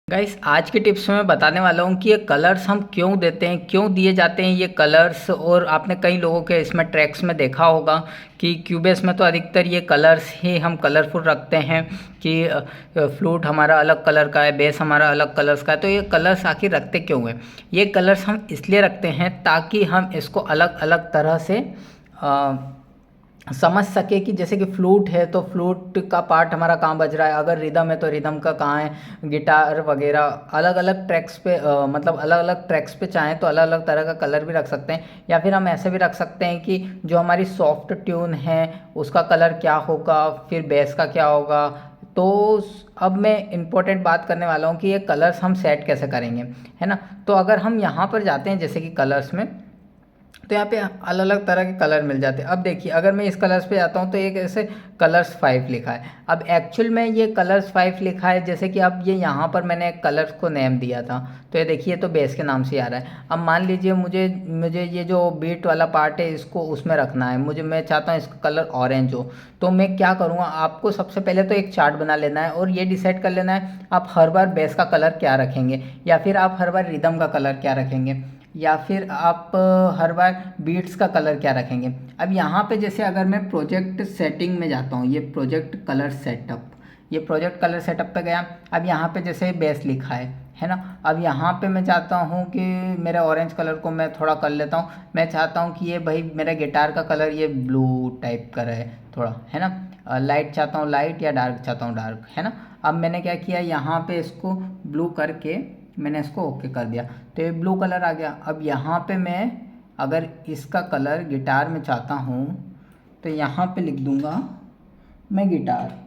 Guys आज की tips में मैं बताने वाला हूँ कि ये कलर्स हम क्यों देते हैं, क्यों दिए जाते हैं ये कलर्स। और आपने कई लोगों के इसमें ट्रैक्स में देखा होगा कि क्यूबेस में तो अधिकतर ये कलर्स ही हम कलरफुल रखते हैं कि फ्लूट हमारा अलग कलर का है, बेस हमारा अलग कलर्स का है। तो ये कलर्स आखिर रखते क्यों हैं? ये कलर्स हम इसलिए रखते हैं ताकि हम इसको अलग अलग तरह से समझ सके कि जैसे कि फ्लूट है तो फ्लूट का पार्ट हमारा कहाँ बज रहा है, अगर रिदम है तो रिदम का कहाँ है, गिटार वगैरह अलग अलग ट्रैक्स पे मतलब अलग अलग ट्रैक्स पे चाहें तो अलग अलग तरह का कलर भी रख सकते हैं। या फिर हम ऐसे भी रख सकते हैं कि जो हमारी सॉफ्ट ट्यून है उसका कलर क्या होगा, फिर बेस का क्या होगा। तो अब मैं इम्पोर्टेंट बात करने वाला हूँ कि ये कलर्स हम सेट कैसे करेंगे, है ना। तो अगर हम यहाँ पर जाते हैं जैसे कि कलर्स में, तो यहाँ पे अलग अलग तरह के कलर मिल जाते हैं। अब देखिए अगर मैं इस कलर्स पे जाता हूँ तो एक ऐसे कलर्स 5 लिखा है। अब एक्चुअल में ये कलर्स 5 लिखा है, जैसे कि अब ये यहाँ पर मैंने कलर्स को नेम दिया था तो ये देखिए तो बेस के नाम से ही आ रहा है। अब मान लीजिए मुझे मुझे ये जो बीट वाला पार्ट है इसको उसमें रखना है, मैं चाहता हूँ इसका कलर ऑरेंज हो। तो मैं क्या करूँगा, आपको सबसे पहले तो एक चार्ट बना लेना है और ये डिसाइड कर लेना है आप हर बार बेस का कलर क्या रखेंगे, या फिर आप हर बार रिदम का कलर क्या रखेंगे, या फिर आप हर बार बीट्स का कलर क्या रखेंगे। अब यहाँ पे जैसे अगर मैं प्रोजेक्ट सेटिंग में जाता हूँ, ये प्रोजेक्ट कलर सेटअप, ये प्रोजेक्ट कलर सेटअप पे गया। अब यहाँ पे जैसे बेस लिखा है ना। अब यहाँ पे मैं चाहता हूँ कि मेरे ऑरेंज कलर को मैं थोड़ा कर लेता हूँ। मैं चाहता हूँ कि ये भाई मेरा गिटार का कलर ये ब्लू टाइप का रहे थोड़ा, है ना। लाइट चाहता हूँ लाइट या डार्क चाहता हूँ डार्क, है ना। अब मैंने क्या किया, यहाँ पे इसको ब्लू करके मैंने इसको ओके कर दिया तो ये ब्लू कलर आ गया। अब यहाँ पे मैं अगर इसका कलर गिटार में चाहता हूँ तो यहाँ पे लिख दूँगा मैं गिटार,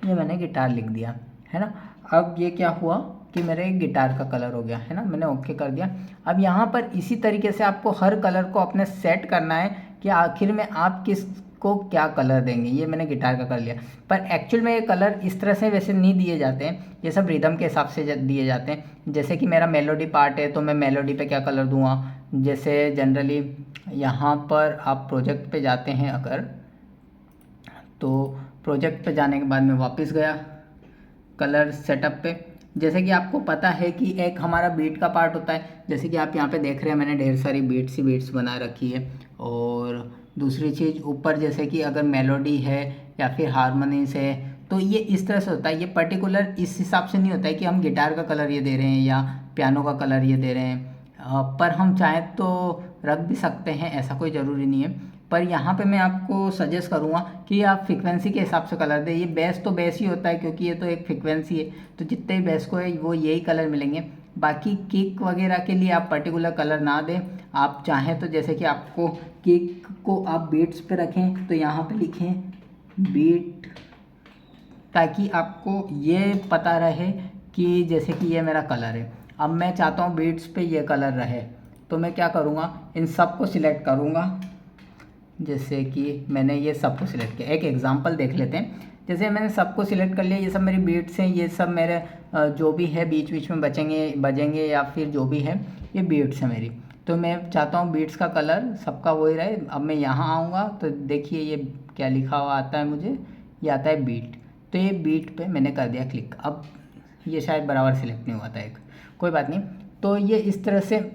ये मैंने गिटार लिख दिया, है ना। अब ये क्या हुआ कि मेरे गिटार का कलर हो गया, है ना, मैंने ओके कर दिया। अब यहाँ पर इसी तरीके से आपको हर कलर को अपने सेट करना है कि आखिर में आप किस को क्या कलर देंगे। ये मैंने गिटार का कर लिया, पर एक्चुअल में ये कलर इस तरह से वैसे नहीं दिए जाते हैं, ये सब रिदम के हिसाब से दिए जाते हैं। जैसे कि मेरा मेलोडी पार्ट है तो मैं मेलोडी पे क्या कलर दूंगा, जैसे जनरली यहाँ पर आप प्रोजेक्ट पे जाते हैं अगर, तो प्रोजेक्ट पे जाने के बाद मैं वापस गया कलर सेटअप पे। जैसे कि आपको पता है कि एक हमारा बीट का पार्ट होता है, जैसे कि आप यहाँ पे देख रहे हैं मैंने ढेर सारी बीट्स ही बीट्स बना रखी है। और दूसरी चीज़ ऊपर जैसे कि अगर मेलोडी है या फिर हारमोनीस है तो ये इस तरह से होता है। ये पर्टिकुलर इस हिसाब से नहीं होता है कि हम गिटार का कलर ये दे रहे हैं या पियानो का कलर ये दे रहे हैं। पर हम चाहें तो रख भी सकते हैं, ऐसा कोई ज़रूरी नहीं है। पर यहाँ पे मैं आपको सजेस्ट करूँगा कि आप फ्रिक्वेंसी के हिसाब से कलर दें। ये बेस तो बेस ही होता है क्योंकि ये तो एक फ्रिक्वेंसी है, तो जितने भी बेस को है वो यही कलर मिलेंगे। बाकी किक वगैरह के लिए आप पर्टिकुलर कलर ना दें। आप चाहें तो जैसे कि आपको किक को आप बीट्स पे रखें तो यहाँ पे लिखें बीट, ताकि आपको ये पता रहे कि जैसे कि ये मेरा कलर है। अब मैं चाहता हूँ बीट्स पे ये कलर रहे, तो मैं क्या करूँगा, इन सब को सिलेक्ट करूँगा। जैसे कि मैंने ये सबको सिलेक्ट किया, एक एग्जांपल देख लेते हैं। जैसे मैंने सबको सिलेक्ट कर लिया, ये सब मेरी बीट्स हैं, ये सब मेरे जो भी है बीच बीच में बजेंगे या फिर जो भी है ये बीट्स है मेरी। तो मैं चाहता हूँ बीट्स का कलर सबका वही रहे। अब मैं यहाँ आऊँगा तो देखिए ये क्या लिखा हुआ आता है मुझे, ये आता है बीट। तो ये बीट पे मैंने कर दिया क्लिक। अब ये शायद बराबर सिलेक्ट नहीं हुआ था, एक कोई बात नहीं। तो ये इस तरह से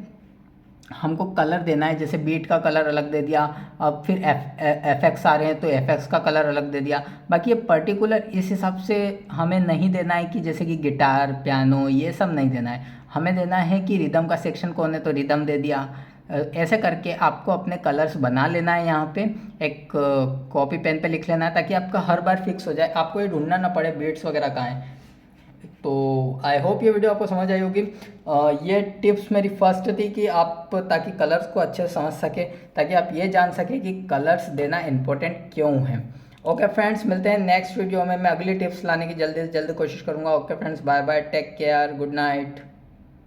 हमको कलर देना है। जैसे बीट का कलर अलग दे दिया, अब फिर एफेक्ट्स आ रहे हैं तो एफेक्ट्स का कलर अलग दे दिया। बाकी ये पर्टिकुलर इस हिसाब से हमें नहीं देना है कि जैसे कि गिटार पियानो ये सब नहीं देना है, हमें देना है कि रिदम का सेक्शन कौन है तो रिदम दे दिया। ऐसे करके आपको अपने कलर्स बना लेना है। यहाँ पे एक कॉपी पेन पे लिख लेना है ताकि आपका हर बार फिक्स हो जाए, आपको ये ढूंढना ना पड़े बीट्स वगैरह कहाँ हैं। तो आई होप ये वीडियो आपको समझ आई होगी। ये टिप्स मेरी फर्स्ट थी कि आप ताकि कलर्स को अच्छे से समझ सके, ताकि आप ये जान सके कि कलर्स देना इम्पोर्टेंट क्यों है। ओके फ्रेंड्स, मिलते हैं नेक्स्ट वीडियो में। मैं अगली टिप्स लाने की जल्दी से जल्दी कोशिश करूँगा। Okay friends, bye bye, take care, good night.